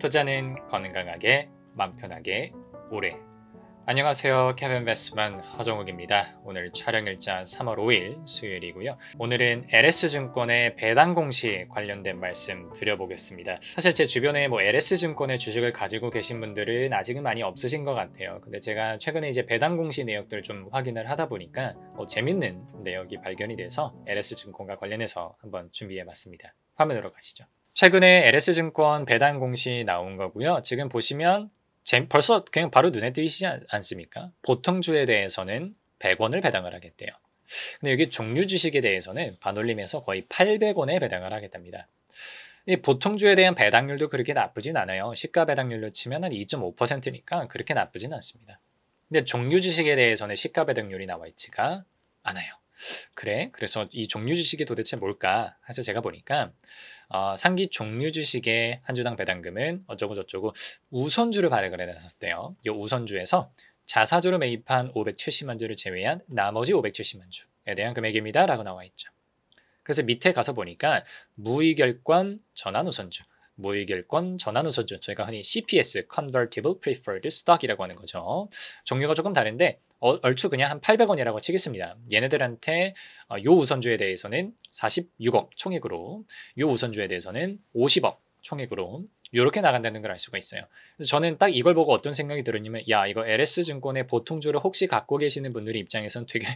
투자는 건강하게, 맘 편하게, 오래. 안녕하세요. 케빈 베스만 허정욱입니다. 오늘 촬영일자 3월 5일 수요일이고요. 오늘은 LS증권의 배당 공시 관련된 말씀 드려보겠습니다. 사실 제 주변에 LS증권의 주식을 가지고 계신 분들은 아직은 많이 없으신 것 같아요. 근데 제가 최근에 이제 배당 공시 내역들을 좀 확인을 하다 보니까 재밌는 내역이 발견이 돼서 LS증권과 관련해서 한번 준비해봤습니다. 화면으로 가시죠. 최근에 LS증권 배당 공시 나온 거고요. 지금 보시면 벌써 그냥 바로 눈에 띄시지 않습니까? 보통 주에 대해서는 100원을 배당을 하겠대요. 근데 여기 종류 주식에 대해서는 반올림해서 거의 800원에 배당을 하겠답니다. 이 보통 주에 대한 배당률도 그렇게 나쁘진 않아요. 시가 배당률로 치면 한 2.5%니까 그렇게 나쁘진 않습니다. 근데 종류 주식에 대해서는 시가 배당률이 나와 있지가 않아요. 그래서 이 종류 주식이 도대체 뭘까 해서 제가 보니까 상기 종류 주식의 한 주당 배당금은 어쩌고 저쩌고 우선주를 발행을 해놨었대요. 이 우선주에서 자사주로 매입한 570만 주를 제외한 나머지 570만 주에 대한 금액입니다 라고 나와 있죠. 그래서 밑에 가서 보니까 무이결권 전환우선주, 무이결권 전환우선주, 저희가 흔히 CPS, Convertible Preferred Stock이라고 하는 거죠. 종류가 조금 다른데 얼추 그냥 한 800원이라고 치겠습니다. 얘네들한테 요 우선주에 대해서는 46억 총액으로, 요 우선주에 대해서는 50억 총액으로 이렇게 나간다는 걸 알 수가 있어요. 그래서 저는 딱 이걸 보고 어떤 생각이 들었냐면, 야, 이거 LS증권의 보통주를 혹시 갖고 계시는 분들의 입장에서는 되게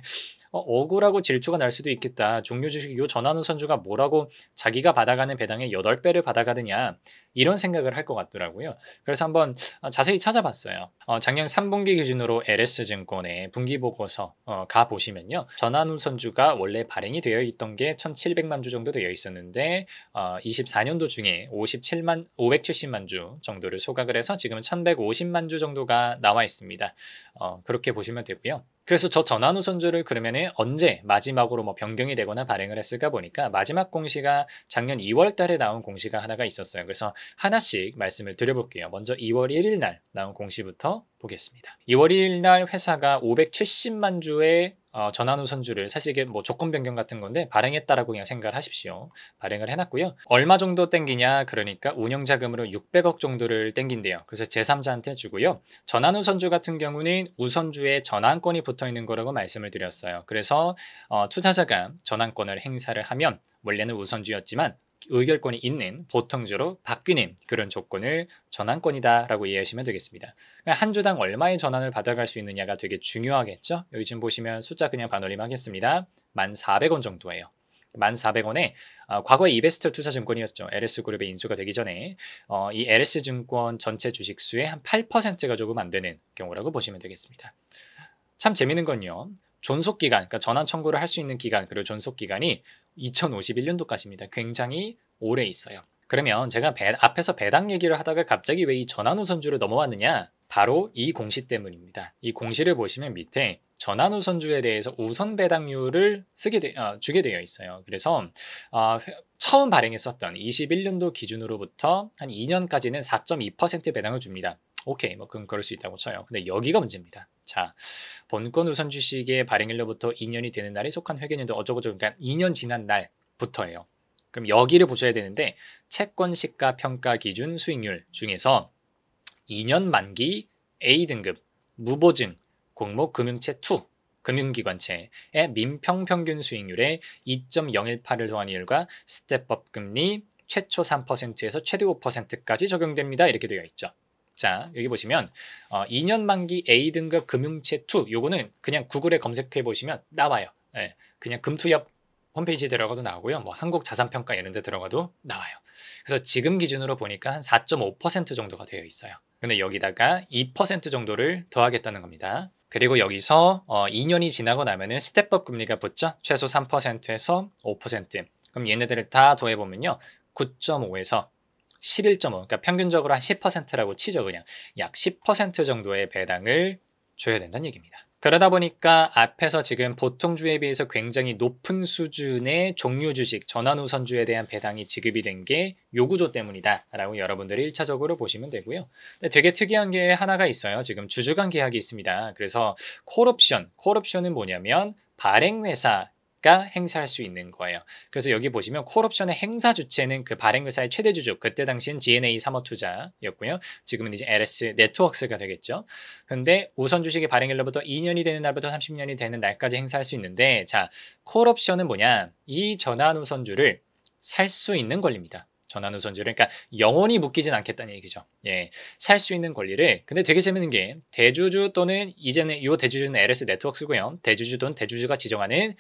억울하고 질투가 날 수도 있겠다. 종료 주식 요 전환우선주가 뭐라고 자기가 받아가는 배당의 8배를 받아가느냐, 이런 생각을 할 것 같더라고요. 그래서 한번 자세히 찾아봤어요. 작년 3분기 기준으로 LS증권의 분기보고서 가보시면요. 전환우선주가 원래 발행이 되어 있던 게 1700만 주 정도 되어 있었는데 24년도 중에 570만 주 정도를 소각을 해서 지금은 1150만 주 정도가 나와 있습니다. 그렇게 보시면 되고요. 그래서 저 전환우선주를 그러면은 언제 마지막으로 변경이 되거나 발행을 했을까 보니까 마지막 공시가 작년 2월 달에 나온 공시가 하나가 있었어요. 그래서 하나씩 말씀을 드려볼게요. 먼저 2월 1일 날 나온 공시부터 보겠습니다. 2월 1일 날 회사가 570만 주의 전환우선주를, 사실 이게 조건 변경 같은 건데 발행했다라고 그냥 생각을 하십시오. 발행을 해놨고요. 얼마 정도 땡기냐, 그러니까 운영자금으로 600억 정도를 땡긴대요. 그래서 제3자한테 주고요. 전환우선주 같은 경우는 우선주에 전환권이 붙어있는 거라고 말씀을 드렸어요. 그래서 투자자가 전환권을 행사를 하면 원래는 우선주였지만 의결권이 있는 보통주로 바뀌는 그런 조건을 전환권이다라고 이해하시면 되겠습니다. 한 주당 얼마의 전환을 받아갈 수 있느냐가 되게 중요하겠죠. 여기 지금 보시면 숫자 그냥 반올림하겠습니다. 1,400원 정도예요. 1,400원에 과거에 이베스트 투자증권이었죠. LS그룹의 인수가 되기 전에 이 LS증권 전체 주식수의 한 8%가 조금 안 되는 경우라고 보시면 되겠습니다. 참 재밌는 건요. 존속기간, 그러니까 전환 청구를 할 수 있는 기간, 그리고 존속기간이 2051년도까지입니다. 굉장히 오래 있어요. 그러면 제가 앞에서 배당 얘기를 하다가 갑자기 왜 이 전환우선주로 넘어왔느냐? 바로 이 공시 때문입니다. 이 공시를 보시면 밑에 전환우선주에 대해서 우선 배당률을 주게 되어 있어요. 그래서 처음 발행했었던 21년도 기준으로부터 한 2년까지는 4.2% 배당을 줍니다. 오케이, 그럼 그럴 수 있다고 쳐요. 근데 여기가 문제입니다. 자, 본권 우선 주식의 발행일로부터 2년이 되는 날에 속한 회계연도 어쩌고저쩌고, 그러니까 2년 지난 날부터예요. 그럼 여기를 보셔야 되는데, 채권 시가 평가 기준 수익률 중에서 2년 만기 A등급 무보증 공모 금융채 2 금융기관체의 민평 평균 수익률의 2.018을 더한 이율과 스텝업 금리 최초 3%에서 최대 5%까지 적용됩니다. 이렇게 되어 있죠. 자, 여기 보시면 2년 만기 A등급 금융채 2, 요거는 그냥 구글에 검색해 보시면 나와요. 네, 그냥 금투협 홈페이지에 들어가도 나오고요. 한국자산평가 이런 데 들어가도 나와요. 그래서 지금 기준으로 보니까 한 4.5% 정도가 되어 있어요. 근데 여기다가 2% 정도를 더하겠다는 겁니다. 그리고 여기서 2년이 지나고 나면은 스텝업 금리가 붙죠. 최소 3%에서 5%. 그럼 얘네들을 다 더해보면요. 9.5에서 11.5, 그러니까 평균적으로 한 10%라고 치죠. 그냥 약 10% 정도의 배당을 줘야 된다는 얘기입니다. 그러다 보니까 앞에서 지금 보통주에 비해서 굉장히 높은 수준의 종류 주식, 전환우선주에 대한 배당이 지급이 된 게 요 구조 때문이다 라고 여러분들이 1차적으로 보시면 되고요. 근데 되게 특이한 게 하나가 있어요. 지금 주주간 계약이 있습니다. 그래서 콜옵션은 뭐냐면 발행회사 가 행사할 수 있는 거예요. 그래서 여기 보시면 콜옵션의 행사 주체는 그 발행회사의 최대 주주, 그때 당시엔 GNA 사모투자였고요. 지금은 이제 LS 네트워크스가 되겠죠. 근데 우선 주식의 발행일로부터 2년이 되는 날부터 30년이 되는 날까지 행사할 수 있는데, 자, 콜옵션은 뭐냐? 이 전환우선주를 살 수 있는 권리입니다. 전환우선주를, 그러니까 영원히 묶이진 않겠다는 얘기죠. 예, 살 수 있는 권리를. 근데 되게 재밌는 게 대주주 또는 이제는 이 대주주는 LS 네트워크스고요. 대주주 또는 대주주가 지정하는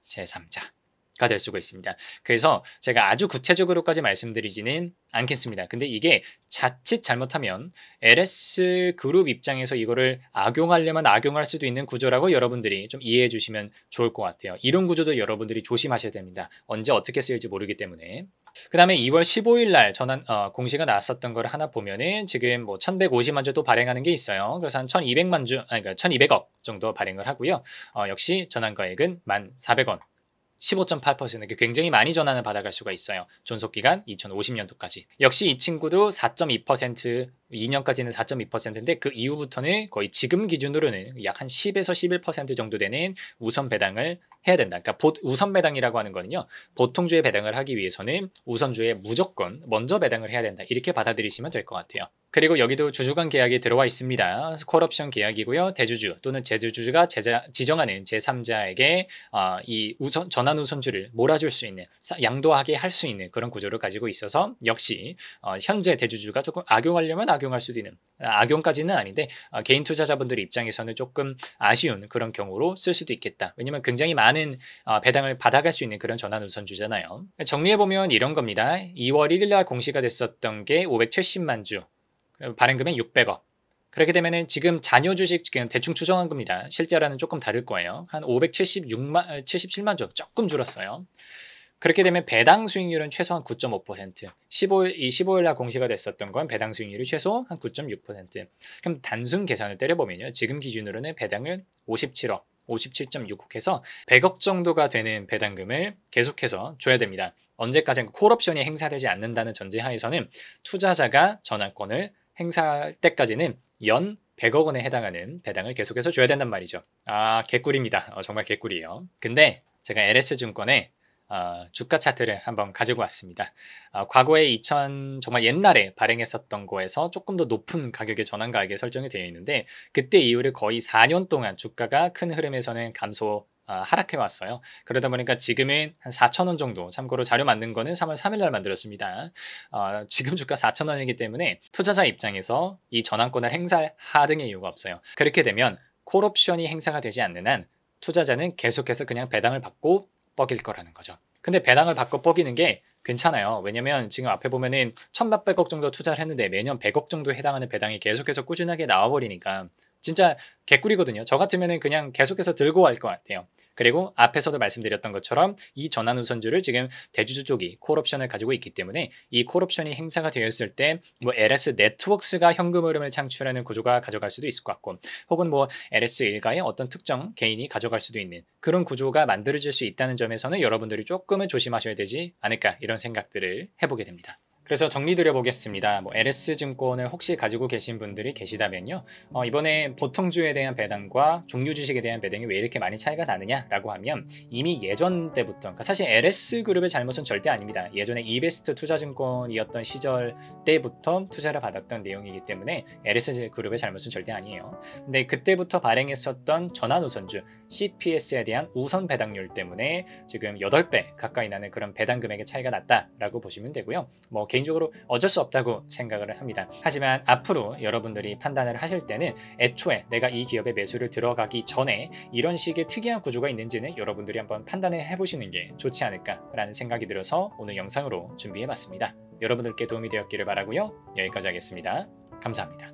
제3자가 될 수가 있습니다. 그래서 제가 아주 구체적으로까지 말씀드리지는 않겠습니다. 근데 이게 자칫 잘못하면 LS 그룹 입장에서 이거를 악용하려면 악용할 수도 있는 구조라고 여러분들이 좀 이해해 주시면 좋을 것 같아요. 이런 구조도 여러분들이 조심하셔야 됩니다. 언제 어떻게 쓰일지 모르기 때문에. 그 다음에 2월 15일 날 공시가 나왔었던 걸 하나 보면은 지금 뭐 1150만 주 또 발행하는 게 있어요. 그래서 한 1200만 주, 그러니까 1200억 정도 발행을 하고요. 역시 전환가액은 1,400원. 15.8% 굉장히 많이 전환을 받아갈 수가 있어요. 존속기간 2050년도까지. 역시 이 친구도 4.2%, 2년까지는 4.2%인데 그 이후부터는 거의 지금 기준으로는 약 한 10에서 11% 정도 되는 우선 배당을 해야 된다. 그러니까 우선 배당이라고 하는 거는요. 보통주에 배당을 하기 위해서는 우선주에 무조건 먼저 배당을 해야 된다. 이렇게 받아들이시면 될 것 같아요. 그리고 여기도 주주간 계약이 들어와 있습니다. 콜옵션 계약이고요. 대주주 또는 제주주가 지정하는 제3자에게 이 전환 우선주를 몰아줄 수 있는, 양도하게 할 수 있는 그런 구조를 가지고 있어서 역시 현재 대주주가 조금 악용하려면 악용할 수도 있는, 악용까지는 아닌데 개인 투자자분들 입장에서는 조금 아쉬운 그런 경우로 쓸 수도 있겠다. 왜냐면 굉장히 많은 배당을 받아갈 수 있는 그런 전환 우선주잖아요. 정리해보면 이런 겁니다. 2월 1일 날 공시가 됐었던 게 570만 주, 발행금액 600억. 그렇게 되면은 지금 잔여 주식 대충 추정한 겁니다. 실제로는 조금 다를 거예요. 한 77만 주, 조금 줄었어요. 그렇게 되면 배당 수익률은 최소한 9.5%. 15일 날 공시가 됐었던 건 배당 수익률이 최소 한 9.6%. 그럼 단순 계산을 때려보면요. 지금 기준으로는 배당을 57억, 57.6억 해서 100억 정도가 되는 배당금을 계속해서 줘야 됩니다. 언제까지 콜옵션이 행사되지 않는다는 전제하에서는 투자자가 전환권을 행사할 때까지는 연 100억 원에 해당하는 배당을 계속해서 줘야 된단 말이죠. 개꿀입니다. 정말 개꿀이에요. 근데 제가 LS증권에 주가 차트를 한번 가지고 왔습니다. 과거에 정말 옛날에 발행했었던 거에서 조금 더 높은 가격의 전환가액에 설정이 되어 있는데, 그때 이후로 거의 4년 동안 주가가 큰 흐름에서는 하락해 왔어요. 그러다 보니까 지금은 한 4,000원 정도, 참고로 자료 만든 거는 3월 3일 날 만들었습니다. 지금 주가 4,000원이기 때문에 투자자 입장에서 이 전환권을 행사할 하등의 이유가 없어요. 그렇게 되면 콜옵션이 행사가 되지 않는 한 투자자는 계속해서 그냥 배당을 받고 뻐길 거라는 거죠. 근데 배당을 받고 뻐기는 게 괜찮아요. 왜냐면 지금 앞에 보면은 1,몇백억 정도 투자를 했는데 매년 100억 정도에 해당하는 배당이 계속해서 꾸준하게 나와버리니까 진짜 개꿀이거든요. 저 같으면 그냥 계속해서 들고 갈 것 같아요. 그리고 앞에서도 말씀드렸던 것처럼 이 전환 우선주를 지금 대주주 쪽이 콜옵션을 가지고 있기 때문에 이 콜옵션이 행사가 되었을 때 뭐 LS 네트워크스가 현금 흐름을 창출하는 구조가 가져갈 수도 있을 것 같고, 혹은 뭐 LS 일가의 어떤 특정 개인이 가져갈 수도 있는 그런 구조가 만들어질 수 있다는 점에서는 여러분들이 조금은 조심하셔야 되지 않을까, 이런 생각들을 해보게 됩니다. 그래서 정리드려 보겠습니다. LS증권을 혹시 가지고 계신 분들이 계시다면요. 이번에 보통주에 대한 배당과 종류 주식에 대한 배당이 왜 이렇게 많이 차이가 나느냐라고 하면, 이미 예전 때부터, 그러니까 사실 LS그룹의 잘못은 절대 아닙니다. 예전에 이베스트 투자증권이었던 시절 때부터 투자를 받았던 내용이기 때문에 LS그룹의 잘못은 절대 아니에요. 근데 그때부터 발행했었던 전환우선주 CPS에 대한 우선 배당률 때문에 지금 8배 가까이 나는 그런 배당 금액의 차이가 났다라고 보시면 되고요. 개인적으로 어쩔 수 없다고 생각을 합니다. 하지만 앞으로 여러분들이 판단을 하실 때는 애초에 내가 이 기업에 매수를 들어가기 전에 이런 식의 특이한 구조가 있는지는 여러분들이 한번 판단을 해보시는 게 좋지 않을까라는 생각이 들어서 오늘 영상으로 준비해봤습니다. 여러분들께 도움이 되었기를 바라고요. 여기까지 하겠습니다. 감사합니다.